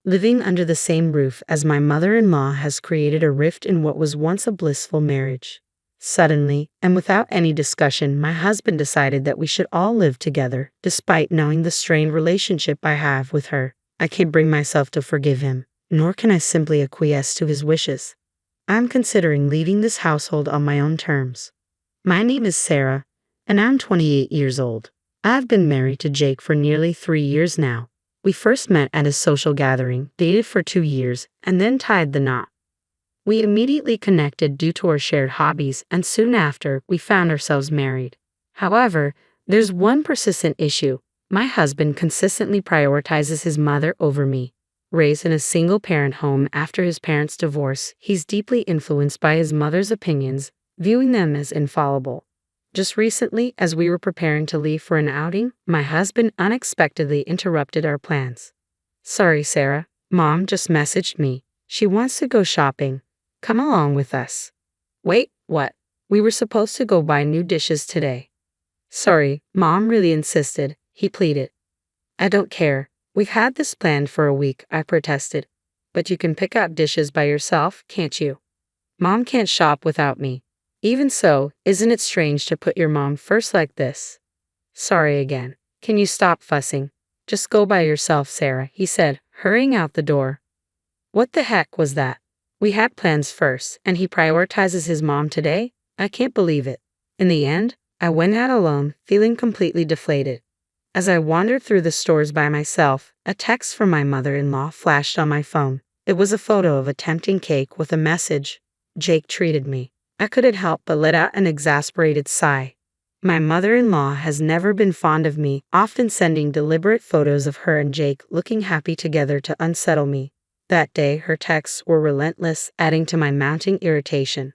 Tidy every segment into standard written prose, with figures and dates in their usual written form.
Living under the same roof as my mother-in-law has created a rift in what was once a blissful marriage. Suddenly, and without any discussion, my husband decided that we should all live together, despite knowing the strained relationship I have with her. I can't bring myself to forgive him, nor can I simply acquiesce to his wishes. I'm considering leaving this household on my own terms. My name is Sarah, and I'm 28 years old. I've been married to Jake for nearly 3 years now. We first met at a social gathering, dated for 2 years, and then tied the knot. We immediately connected due to our shared hobbies, and soon after, we found ourselves married. However, there's one persistent issue. My husband consistently prioritizes his mother over me. Raised in a single-parent home after his parents' divorce, he's deeply influenced by his mother's opinions, viewing them as infallible. Just recently, as we were preparing to leave for an outing, my husband unexpectedly interrupted our plans. "Sorry, Sarah. Mom just messaged me. She wants to go shopping. Come along with us." "Wait, what? We were supposed to go buy new dishes today." "Sorry, Mom really insisted," he pleaded. "I don't care. We've had this planned for a week," I protested. "But you can pick out dishes by yourself, can't you? Mom can't shop without me." "Even so, isn't it strange to put your mom first like this?" "Sorry again. Can you stop fussing? Just go by yourself, Sarah," he said, hurrying out the door. What the heck was that? We had plans first, and he prioritizes his mom today? I can't believe it. In the end, I went out alone, feeling completely deflated. As I wandered through the stores by myself, a text from my mother-in-law flashed on my phone. It was a photo of a tempting cake with a message. "Jake treated me." I couldn't help but let out an exasperated sigh. My mother-in-law has never been fond of me, often sending deliberate photos of her and Jake looking happy together to unsettle me. That day, her texts were relentless, adding to my mounting irritation.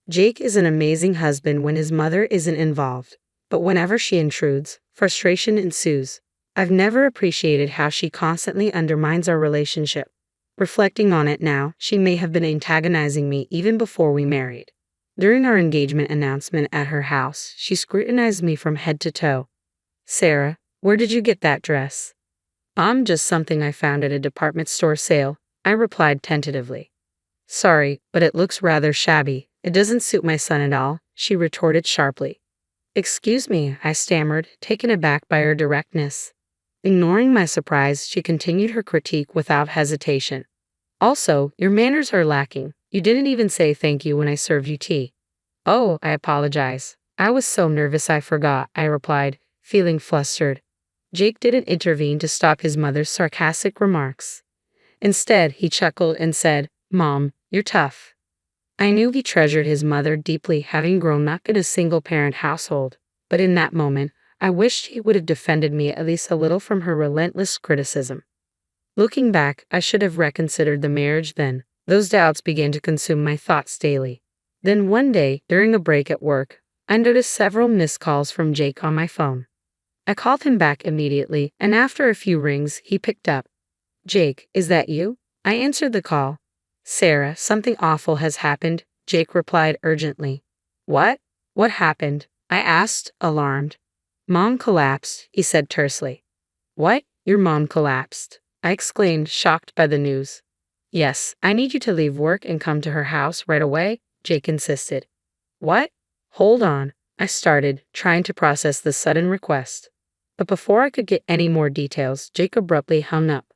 Jake is an amazing husband when his mother isn't involved, but whenever she intrudes, frustration ensues. I've never appreciated how she constantly undermines our relationship. Reflecting on it now, she may have been antagonizing me even before we married. During our engagement announcement at her house, she scrutinized me from head to toe. "Sarah, where did you get that dress?" Just something I found at a department store sale," I replied tentatively. "Sorry, but it looks rather shabby. It doesn't suit my son at all," she retorted sharply. "Excuse me," I stammered, taken aback by her directness. Ignoring my surprise, she continued her critique without hesitation. "Also, your manners are lacking. You didn't even say thank you when I served you tea." "Oh, I apologize. I was so nervous I forgot," I replied, feeling flustered. Jake didn't intervene to stop his mother's sarcastic remarks. Instead, he chuckled and said, "Mom, you're tough." I knew he treasured his mother deeply, having grown up in a single-parent household, but in that moment, I wished he would have defended me at least a little from her relentless criticism. Looking back, I should have reconsidered the marriage then. Those doubts began to consume my thoughts daily. Then one day, during a break at work, I noticed several missed calls from Jake on my phone. I called him back immediately, and after a few rings, he picked up. "Jake, is that you?" I answered the call. "Sarah, something awful has happened," Jake replied urgently. "What? What happened?" I asked, alarmed. "Mom collapsed," he said tersely. "What? Your mom collapsed?" I exclaimed, shocked by the news. "Yes, I need you to leave work and come to her house right away," Jake insisted. "What? Hold on," I started, trying to process the sudden request. But before I could get any more details, Jake abruptly hung up.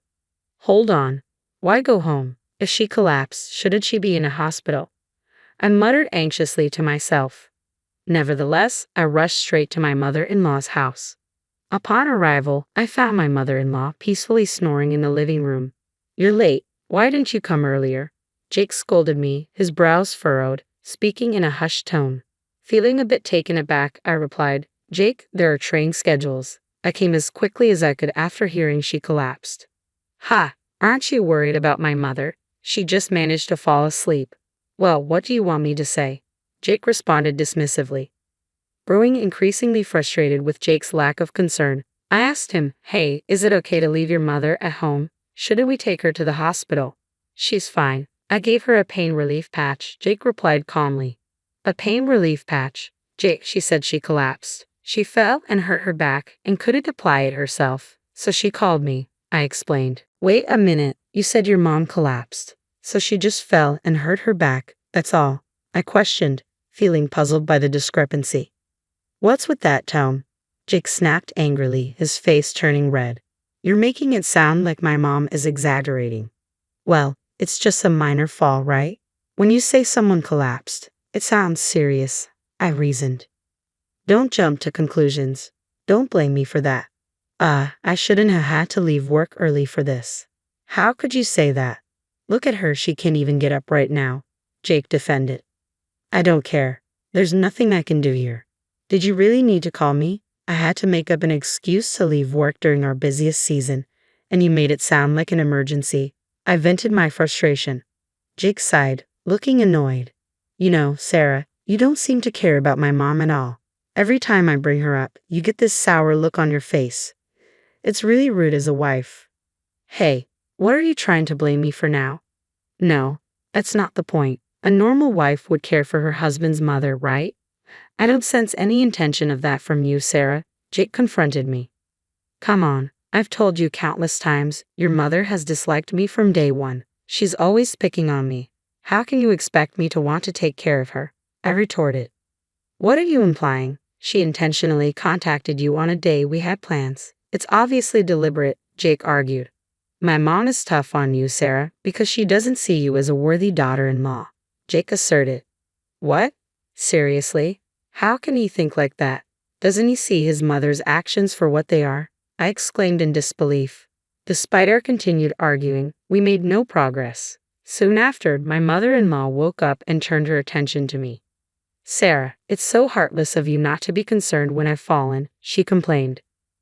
"Hold on. Why go home? If she collapsed, shouldn't she be in a hospital?" I muttered anxiously to myself. Nevertheless, I rushed straight to my mother-in-law's house. Upon arrival, I found my mother-in-law peacefully snoring in the living room. "You're late. Why didn't you come earlier?" Jake scolded me, his brows furrowed, speaking in a hushed tone. Feeling a bit taken aback, I replied, "Jake, there are train schedules. I came as quickly as I could after hearing she collapsed." "Ha! Aren't you worried about my mother? She just managed to fall asleep." "Well, what do you want me to say?" Jake responded dismissively. Growing increasingly frustrated with Jake's lack of concern, I asked him, "Hey, is it okay to leave your mother at home? Shouldn't we take her to the hospital?" "She's fine. I gave her a pain relief patch," Jake replied calmly. "A pain relief patch?" "Jake, she said she collapsed. She fell and hurt her back and couldn't apply it herself, so she called me," I explained. "Wait a minute. You said your mom collapsed, so she just fell and hurt her back, that's all. I questioned, feeling puzzled by the discrepancy. What's with that tone? Jake snapped angrily, his face turning red. You're making it sound like my mom is exaggerating. Well, it's just a minor fall, right? When you say someone collapsed, it sounds serious, I reasoned. Don't jump to conclusions. Don't blame me for that. I shouldn't have had to leave work early for this. How could you say that? Look at her, she can't even get up right now, Jake defended. I don't care. There's nothing I can do here. Did you really need to call me? I had to make up an excuse to leave work during our busiest season, and you made it sound like an emergency. I vented my frustration. Jake sighed, looking annoyed. You know, Sarah, you don't seem to care about my mom at all. Every time I bring her up, you get this sour look on your face. It's really rude as a wife. Hey, what are you trying to blame me for now? No, that's not the point. A normal wife would care for her husband's mother, right? I don't sense any intention of that from you, Sarah, Jake confronted me. Come on, I've told you countless times, your mother has disliked me from day one. She's always picking on me. How can you expect me to want to take care of her? I retorted. What are you implying? She intentionally contacted you on a day we had plans. It's obviously deliberate, Jake argued. My mom is tough on you, Sarah, because she doesn't see you as a worthy daughter-in-law, Jake asserted. What? Seriously? How can he think like that? Doesn't he see his mother's actions for what they are? I exclaimed in disbelief. Despite our continued arguing, we made no progress. Soon after, my mother-in-law woke up and turned her attention to me. Sarah, it's so heartless of you not to be concerned when I've fallen, she complained.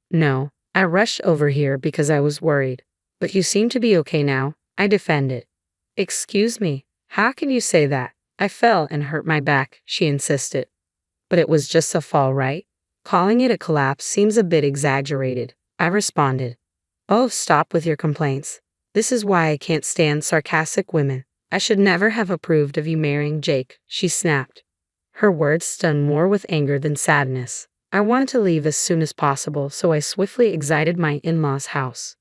No, I rushed over here because I was worried. But you seem to be okay now, I defended. Excuse me, how can you say that? I fell and hurt my back, she insisted. But it was just a fall, right? Calling it a collapse seems a bit exaggerated, I responded. Oh, stop with your complaints. This is why I can't stand sarcastic women. I should never have approved of you marrying Jake, she snapped. Her words stung more with anger than sadness. I wanted to leave as soon as possible, so I swiftly exited my in-laws' house.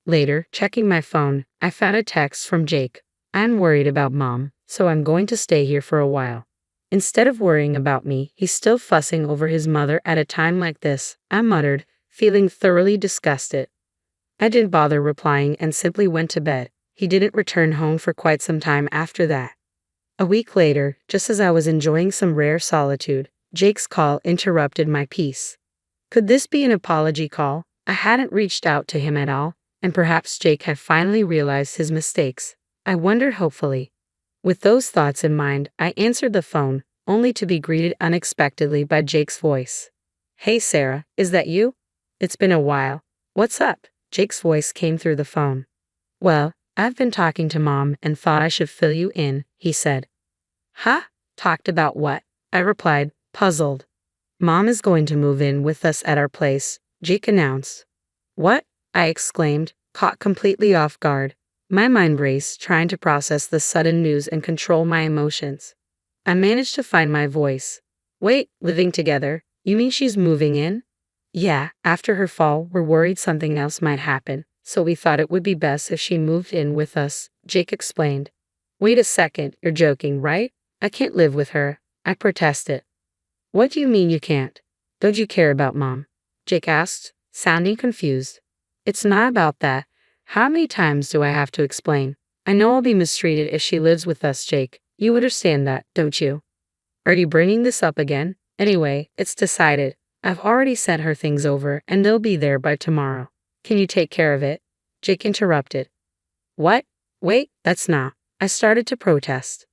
Later, checking my phone, I found a text from Jake. I'm worried about Mom, so I'm going to stay here for a while. Instead of worrying about me, he's still fussing over his mother at a time like this, I muttered, feeling thoroughly disgusted. I didn't bother replying and simply went to bed. He didn't return home for quite some time after that. A week later, just as I was enjoying some rare solitude, Jake's call interrupted my peace. Could this be an apology call? I hadn't reached out to him at all, and perhaps Jake had finally realized his mistakes. I wondered hopefully. With those thoughts in mind, I answered the phone, only to be greeted unexpectedly by Jake's voice. Hey Sarah, is that you? It's been a while. What's up? Jake's voice came through the phone. Well, I've been talking to Mom and thought I should fill you in, he said. Huh? Talked about what? I replied, puzzled. Mom is going to move in with us at our place, Jake announced. What? I exclaimed, caught completely off guard. My mind raced, trying to process the sudden news and control my emotions. I managed to find my voice. Wait, living together? You mean she's moving in? Yeah, after her fall, we're worried something else might happen, so we thought it would be best if she moved in with us, Jake explained. Wait a second, you're joking, right? I can't live with her, I protested. What do you mean you can't? Don't you care about Mom? Jake asked, sounding confused. It's not about that. How many times do I have to explain? I know I'll be mistreated if she lives with us, Jake. You understand that, don't you? Are you bringing this up again? Anyway, it's decided. I've already sent her things over and they'll be there by tomorrow. Can you take care of it? Jake interrupted. What? Wait, that's not. I started to protest.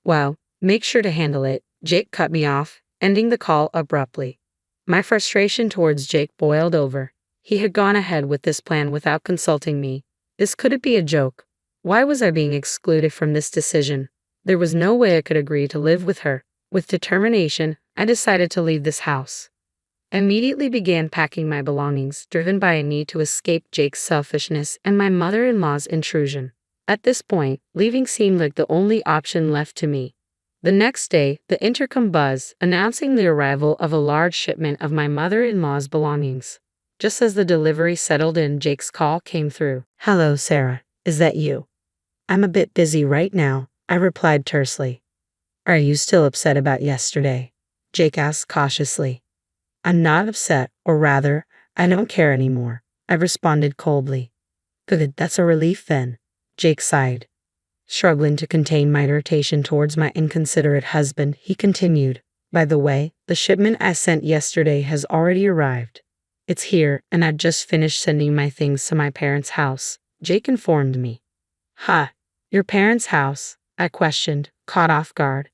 Well, make sure to handle it, Jake cut me off, ending the call abruptly. My frustration towards Jake boiled over. He had gone ahead with this plan without consulting me. This couldn't be a joke. Why was I being excluded from this decision? There was no way I could agree to live with her. With determination, I decided to leave this house. I immediately began packing my belongings, driven by a need to escape Jake's selfishness and my mother-in-law's intrusion. At this point, leaving seemed like the only option left to me. The next day, the intercom buzzed, announcing the arrival of a large shipment of my mother-in-law's belongings. Just as the delivery settled in, Jake's call came through. Hello, Sarah. Is that you? I'm a bit busy right now, I replied tersely. Are you still upset about yesterday? Jake asked cautiously. I'm not upset, or rather, I don't care anymore, I responded coldly. Good, that's a relief then, Jake sighed. Struggling to contain my irritation towards my inconsiderate husband, he continued. By the way, the shipment I sent yesterday has already arrived. It's here, and I'd just finished sending my things to my parents' house, Jake informed me. Ha, your parents' house? I questioned, caught off guard.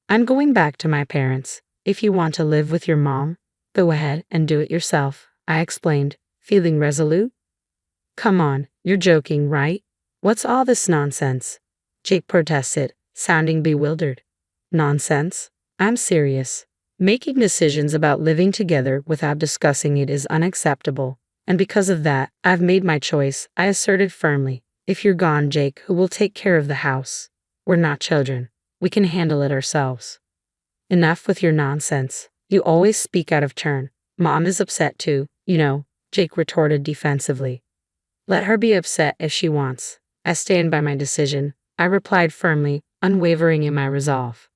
I'm going back to my parents. If you want to live with your mom, go ahead and do it yourself, I explained, feeling resolute. Come on, you're joking, right? What's all this nonsense? Jake protested, sounding bewildered. Nonsense? I'm serious. Making decisions about living together without discussing it is unacceptable, and because of that, I've made my choice, I asserted firmly. If you're gone, Jake, who will take care of the house? We're not children. We can handle it ourselves. Enough with your nonsense. You always speak out of turn. Mom is upset too, you know, Jake retorted defensively. Let her be upset if she wants. I stand by my decision, I replied firmly, unwavering in my resolve.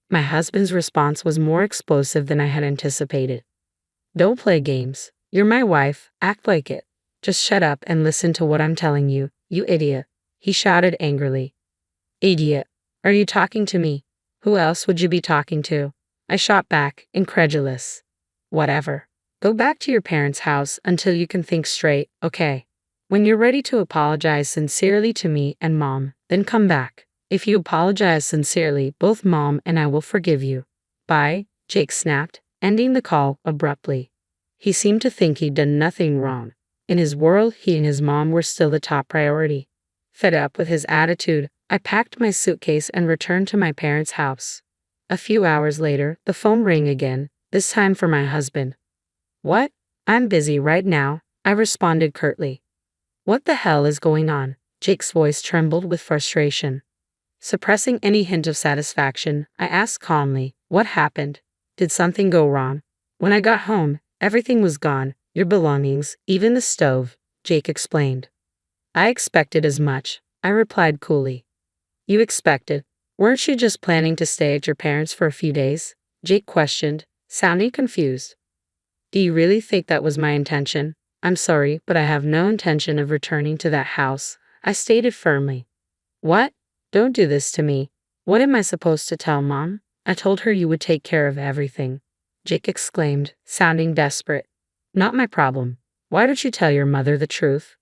My husband's response was more explosive than I had anticipated. Don't play games. You're my wife, act like it. Just shut up and listen to what I'm telling you, you idiot, he shouted angrily. Idiot, are you talking to me? Who else would you be talking to? I shot back, incredulous. Whatever. Go back to your parents' house until you can think straight, okay? When you're ready to apologize sincerely to me and Mom, then come back. If you apologize sincerely, both Mom and I will forgive you. Bye, Jake snapped, ending the call abruptly. He seemed to think he'd done nothing wrong. In his world, he and his mom were still the top priority. Fed up with his attitude, I packed my suitcase and returned to my parents' house. A few hours later, the phone rang again, this time for my husband. What? I'm busy right now, I responded curtly. What the hell is going on? Jake's voice trembled with frustration. Suppressing any hint of satisfaction, I asked calmly, what happened? Did something go wrong? When I got home, everything was gone, your belongings, even the stove, Jake explained. I expected as much, I replied coolly. You expected? Weren't you just planning to stay at your parents' for a few days? Jake questioned, sounding confused. Do you really think that was my intention? I'm sorry, but I have no intention of returning to that house, I stated firmly. What? Don't do this to me. What am I supposed to tell Mom? I told her you would take care of everything, Jake exclaimed, sounding desperate. Not my problem. Why don't you tell your mother the truth?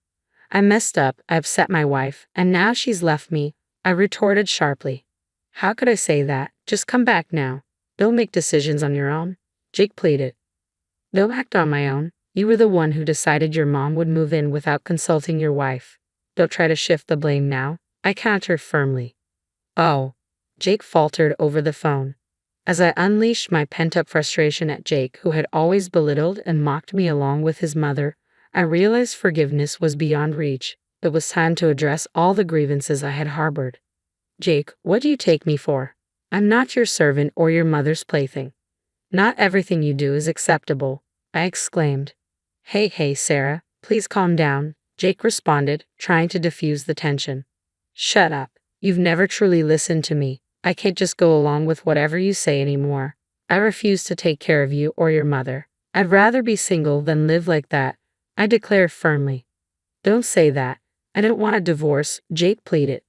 I messed up, I upset my wife, and now she's left me, I retorted sharply. How could I say that? Just come back now. Don't make decisions on your own, Jake pleaded. Don't act on my own. You were the one who decided your mom would move in without consulting your wife. Don't try to shift the blame now, I countered firmly. Oh, Jake faltered over the phone. As I unleashed my pent-up frustration at Jake, who had always belittled and mocked me along with his mother, I realized forgiveness was beyond reach. It was time to address all the grievances I had harbored. Jake, what do you take me for? I'm not your servant or your mother's plaything. Not everything you do is acceptable, I exclaimed. Hey, Sarah, please calm down, Jake responded, trying to diffuse the tension. Shut up. You've never truly listened to me. I can't just go along with whatever you say anymore. I refuse to take care of you or your mother. I'd rather be single than live like that, I declared firmly. Don't say that. I don't want a divorce, Jake pleaded.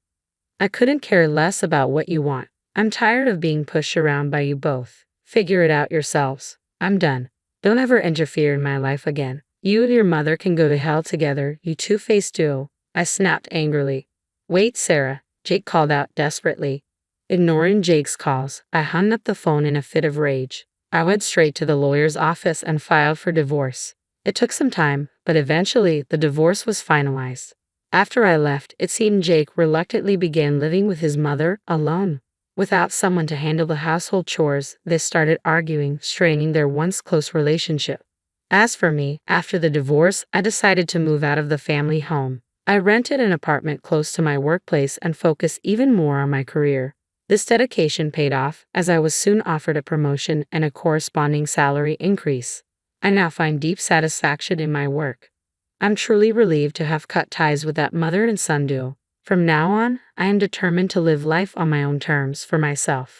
I couldn't care less about what you want. I'm tired of being pushed around by you both. Figure it out yourselves. I'm done. Don't ever interfere in my life again. You and your mother can go to hell together, you two-faced duo, I snapped angrily. Wait, Sarah, Jake called out desperately. Ignoring Jake's calls, I hung up the phone in a fit of rage. I went straight to the lawyer's office and filed for divorce. It took some time, but eventually the divorce was finalized. After I left, it seemed Jake reluctantly began living with his mother alone. Without someone to handle the household chores, they started arguing, straining their once close relationship. As for me, after the divorce, I decided to move out of the family home. I rented an apartment close to my workplace and focused even more on my career. This dedication paid off, as I was soon offered a promotion and a corresponding salary increase. I now find deep satisfaction in my work. I'm truly relieved to have cut ties with that mother and son duo. From now on, I am determined to live life on my own terms for myself.